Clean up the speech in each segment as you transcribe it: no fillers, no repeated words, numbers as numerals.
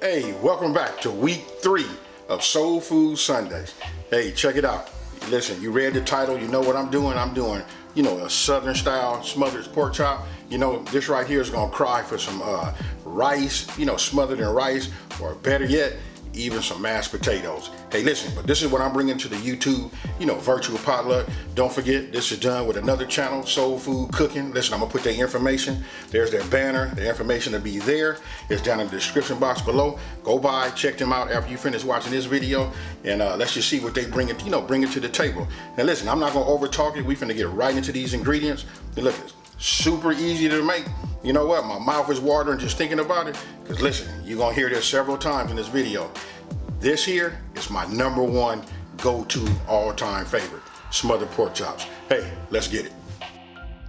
Hey, welcome back to week 3 of Soul Food Sundays. Hey, check it out. Listen, you read the title, you know what I'm doing. I'm doing, a Southern style smothered pork chop. This right here is gonna cry for some rice, smothered in rice, or better yet, even some mashed potatoes. Hey, listen, but this is what I'm bringing to the YouTube, virtual potluck. Don't forget, this is done with another channel, Soul Food Cooking. Listen, I'm gonna put their information. There's their banner. The information will be there. It's down in the description box below. Go by, check them out after you finish watching this video, and let's just see what they bring it to the table. Now listen, I'm not gonna over talk it. We finna get right into these ingredients. And look, it's super easy to make. You know what? My mouth is watering just thinking about it. Because listen, you're going to hear this several times in this video. This here is my #1 go-to all-time favorite. Smothered pork chops. Hey, let's get it.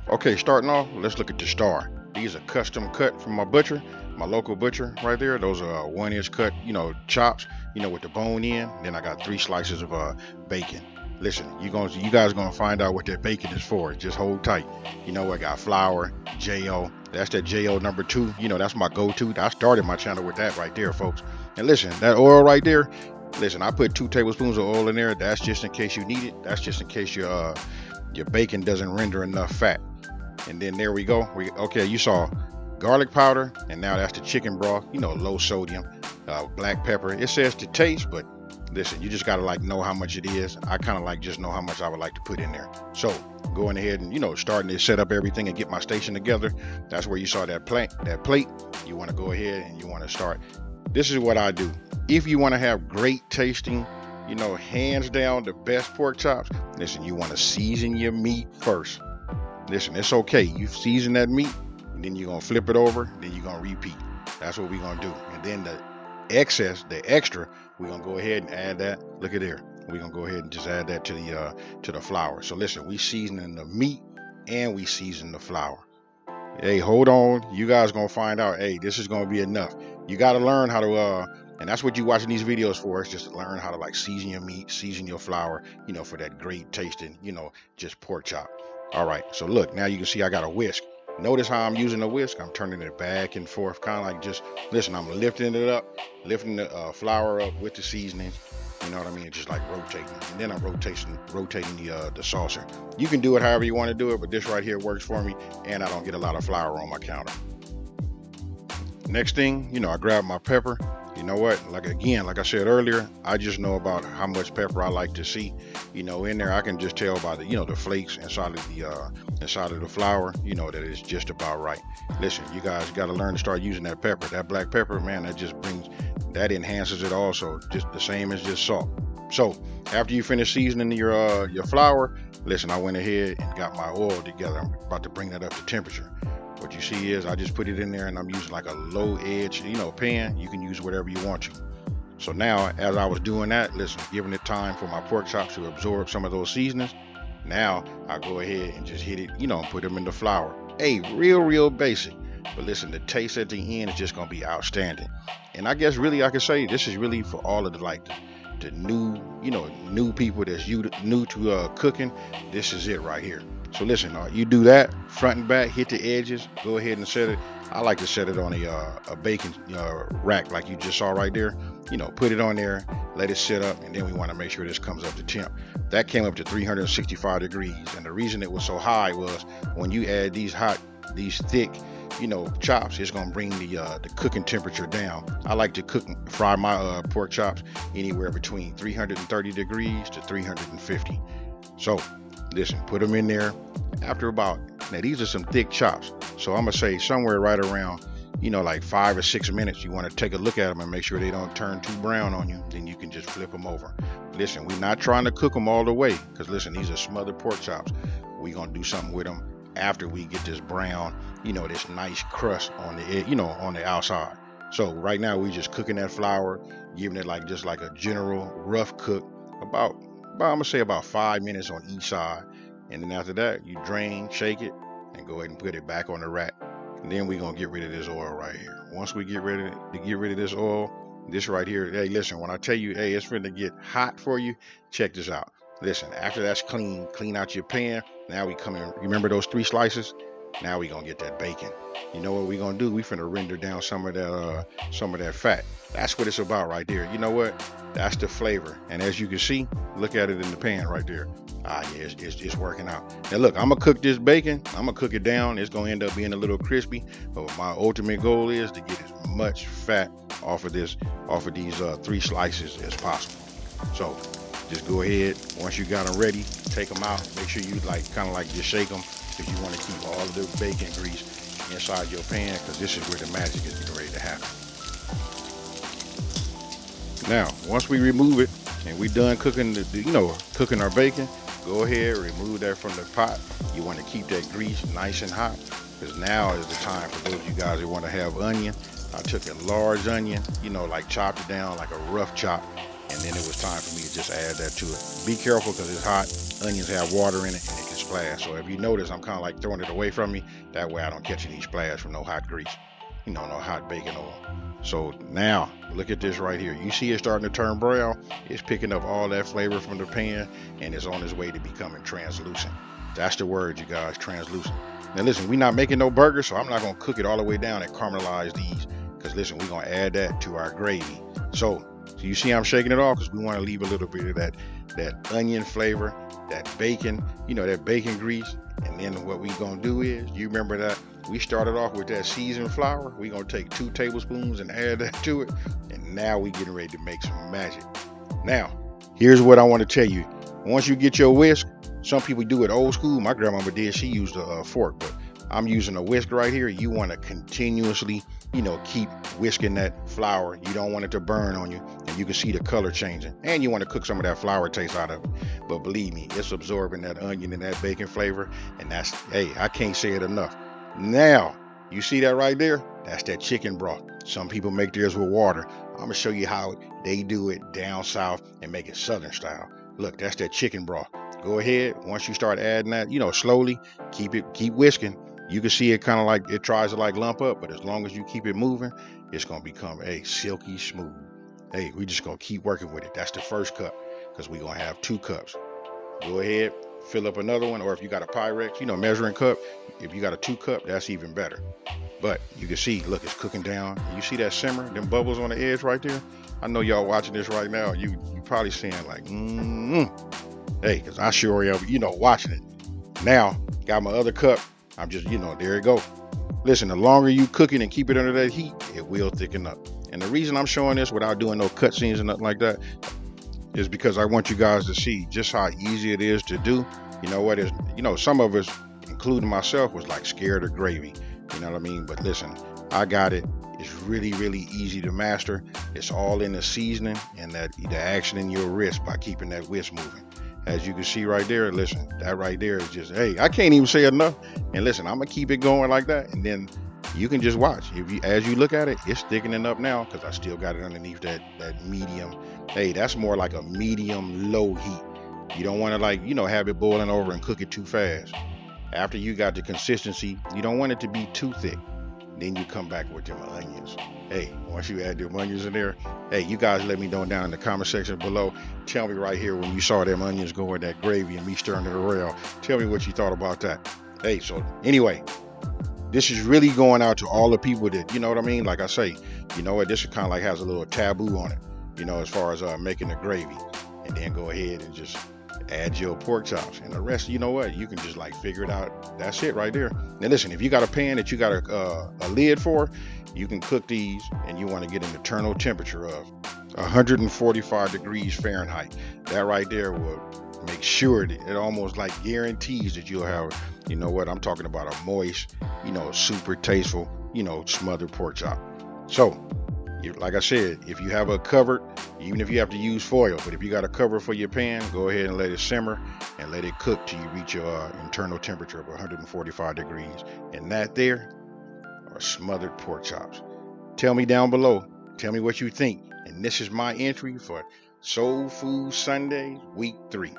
Okay, starting off, let's look at the star. These are custom cut from my butcher, my local butcher right there. Those are 1-inch cut, chops, with the bone in. Then I got 3 slices of bacon. Listen, you guys gonna find out what that bacon is for. Just hold tight. I got flour, J.O. That's that J.O. #2. That's my go-to. I started my channel with that right there, folks. And listen, that oil right there. Listen, I put 2 tablespoons of oil in there. That's just in case you need it. That's just in case your bacon doesn't render enough fat. And then there we go. You saw garlic powder, and now that's the chicken broth. Low sodium, black pepper. It says to taste, but listen, you just gotta know how much it is. I kind of just know how much I would like to put in there. So going ahead and starting to set up everything and get my station together. That's where you saw that plate. You want to go ahead and you want to start. This is what I do. If you want to have great tasting, hands down the best pork chops. Listen, you want to season your meat first. Listen, it's okay. You season that meat, and then you're gonna flip it over. Then you're gonna repeat. That's what we're gonna do. And then the excess, the extra, we're gonna go ahead and add that. Look at there. We're gonna go ahead and just add that to the flour. So listen, we seasoning the meat and we season the flour. Hey, hold on. You guys gonna find out. Hey, this is gonna be enough. You gotta learn how to and that's what you're watching these videos for. It's just to learn how to season your meat, season your flour, for that great tasting, just pork chop. All right. So look, now you can see I got a whisk. Notice how I'm using the whisk. I'm turning it back and forth, kind of listen, I'm lifting it up, lifting the flour up with the seasoning. You know what I mean? Just rotating. And then I'm rotating the saucer. You can do it however you want to do it, but this right here works for me, and I don't get a lot of flour on my counter. Next thing, I grab my pepper. You know what? Like I said earlier, I just know about how much pepper I like to see. In there, I can just tell by the flakes inside of the flour. That it's just about right. Listen, you guys got to learn to start using that pepper. That black pepper, man, that enhances it also. Just the same as just salt. So after you finish seasoning your flour, listen, I went ahead and got my oil together. I'm about to bring that up to temperature. What you see is I just put it in there, and I'm using a low edge, pan. You can use whatever you want to. So now, as I was doing that, listen, giving it time for my pork chops to absorb some of those seasonings. Now I go ahead and just hit it, and put them in the flour. Hey, real basic. But listen, the taste at the end is just gonna be outstanding. And I guess really I could say this is really for all of the new people that's new to cooking. This is it right here. So listen, you do that front and back, hit the edges, go ahead and set it. I like to set it on a bacon rack like you just saw right there. Put it on there, let it sit up, and then we want to make sure this comes up to temp. That came up to 365 degrees, and the reason it was so high was when you add these thick, chops, it's gonna bring the cooking temperature down. I like to fry my pork chops anywhere between 330 degrees to 350. So listen, put them in there. Now these are some thick chops, so I'm gonna say somewhere right around 5 or 6 minutes. You want to take a look at them and make sure they don't turn too brown on you. Then you can just flip them over. Listen, we're not trying to cook them all the way, because listen, these are smothered pork chops. We're gonna do something with them after we get this brown, this nice crust on the on the outside. So right now we're just cooking that flour, giving it just like a general rough cook, about I'm gonna say about 5 minutes on each side. And then after that, you drain, shake it, and go ahead and put it back on the rack. And then we're gonna get rid of this oil right here. Once we get rid of this oil, this right here, hey, listen, when I tell you, hey, it's finna get hot for you, check this out. Listen, after that's clean out your pan. Now we come in, remember those 3 slices? Now we gonna get that bacon. you know what we gonna do? We finna render down some of that fat. That's what it's about right there. You know what? That's the flavor. And as you can see, look at it in the pan right there. Ah, yeah, it's working out. Now look, I'm gonna cook this bacon. I'm gonna cook it down. It's gonna end up being a little crispy. But my ultimate goal is to get as much fat off of these 3 slices as possible. So just go ahead. Once you got them ready, take them out. Make sure you kind of like just shake them, because you want to keep all of the bacon grease inside your pan, because this is where the magic is getting ready to happen. Now, once we remove it and we done cooking cooking our bacon, go ahead, remove that from the pot. You want to keep that grease nice and hot, because now is the time for those of you guys that want to have onion. I took a large onion, like chopped it down like a rough chop, and then it was time for me to just add that to it. Be careful, because it's hot. Onions have water in it and it can splash. So if you notice, I'm kind of like throwing it away from me. That way I don't catch any splash from no hot grease, no hot bacon oil. So now look at this right here. You see it starting to turn brown. It's picking up all that flavor from the pan, and it's on its way to becoming translucent. That's the word, you guys, translucent. Now listen, we're not making no burgers, so I'm not gonna cook it all the way down and caramelize these, because listen, we're gonna add that to our gravy. So you see I'm shaking it off, because we want to leave a little bit of that onion flavor, that bacon, that bacon grease. And then what we gonna do is, you remember that we started off with that seasoned flour. We gonna take 2 tablespoons and add that to it, and now we getting ready to make some magic. Now, here's what I want to tell you. Once you get your whisk, some people do it old school. My grandmama did. She used a fork, but I'm using a whisk right here. You want to continuously, keep whisking that flour. You don't want it to burn on you, and you can see the color changing. And you want to cook some of that flour taste out of it. But believe me, it's absorbing that onion and that bacon flavor, and that's, hey, I can't say it enough. Now, you see that right there? That's that chicken broth. Some people make theirs with water. I'm gonna show you how they do it down south and make it southern style. Look, that's that chicken broth. Go ahead. Once you start adding that, slowly keep whisking. You can see it kind of like it tries to lump up, but as long as you keep it moving, it's gonna become silky smooth. Hey, we just gonna keep working with it. That's the first cup, because we're gonna have 2 cups. Go ahead, fill up another one, or if you got a Pyrex, measuring cup. If you got a 2 cup, that's even better. But you can see, look, it's cooking down. You see that simmer, them bubbles on the edge right there? I know y'all watching this right now. You probably saying like, hey, because I sure am, watching it. Now, got my other cup. I'm just, there it go. Listen, the longer you cook it and keep it under that heat, it will thicken up. And the reason I'm showing this without doing no cut scenes and nothing like that is because I want you guys to see just how easy it is to do. You know what is, some of us, including myself, was like scared of gravy. You know what I mean? But listen, I got it. It's really, really easy to master. It's all in the seasoning and the action in your wrist by keeping that whisk moving. As you can see right there, listen, that right there is just, hey, I can't even say enough. And listen, I'm gonna keep it going like that, and then you can just watch. As you look at it, it's thickening up now, because I still got it underneath that medium. Hey, that's more like a medium low heat. You don't want to have it boiling over and cook it too fast. After you got the consistency, you don't want it to be too thick. Then you come back with them onions. Hey, once you add them onions in there, hey, you guys let me know down in the comment section below. Tell me right here when you saw them onions go in that gravy and me stirring it around. Tell me what you thought about that. Hey, so anyway, this is really going out to all the people that, you know what I mean? Like I say, you know what, this kind of like has a little taboo on it, as far as making the gravy. And then go ahead and just add your pork chops, and the rest, you know what, you can just figure it out. That's it right there. Now listen, if you got a pan that you got a lid for, you can cook these, and you want to get an internal temperature of 145 degrees Fahrenheit. That right there will make sure that it almost guarantees that you'll have, you know what, I'm talking about a moist, super tasteful, smothered pork chop. So like I said, if you have a covered, even if you have to use foil, but if you got a cover for your pan, go ahead and let it simmer and let it cook till you reach your internal temperature of 145 degrees. And that there are smothered pork chops. Tell me down below. Tell me what you think. And this is my entry for Soul Food Sundays Week 3.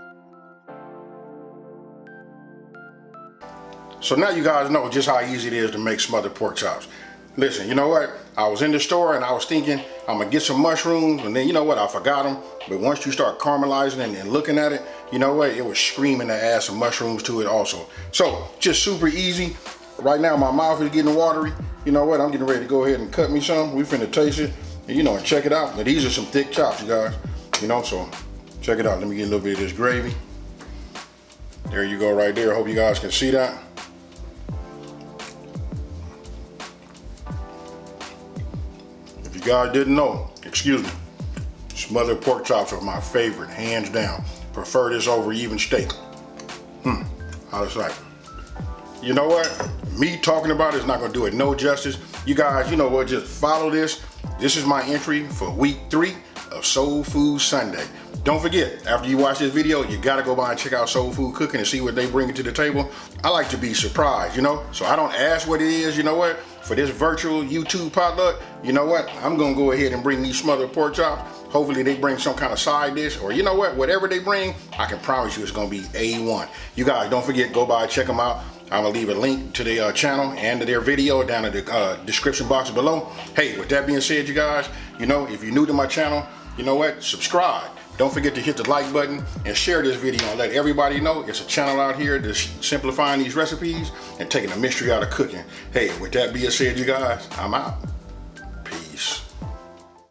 So now you guys know just how easy it is to make smothered pork chops. Listen, you know what? I was in the store and I was thinking I'm gonna get some mushrooms, and then you know what? I forgot them. But once you start caramelizing and looking at it, you know what? It was screaming to add some mushrooms to it also. So just super easy. right now my mouth is getting watery. You know what? I'm getting ready to go ahead and cut me some. We finna taste it, and, you know, and check it out. Now, these are some thick chops, you guys. You know, so check it out. Let me get a little bit of this gravy. There you go, right there. Hope you guys can see that. If you guys didn't know, excuse me, smothered pork chops are my favorite, hands down. Prefer this over even steak. How it's like. You know what? Me talking about it is not gonna do it no justice. You guys, you know what? Just follow this. This is my entry for week 3 of Soul Food Sunday. Don't forget, after you watch this video, you gotta go by and check out Soul Food Cooking and see what they bring to the table. I like to be surprised, you know? So I don't ask what it is, you know what? For this virtual YouTube potluck, you know what? I'm gonna go ahead and bring these smothered pork chops. Hopefully they bring some kind of side dish, or you know what? Whatever they bring, I can promise you it's gonna be A1. You guys, don't forget, go by and check them out. I'm gonna leave a link to their channel and to their video down in the description box below. Hey, with that being said, you guys, you know, if you're new to my channel, you know what? Subscribe. Don't forget to hit the like button and share this video and let everybody know it's a channel out here that's simplifying these recipes and taking the mystery out of cooking. Hey, with that being said, you guys, I'm out.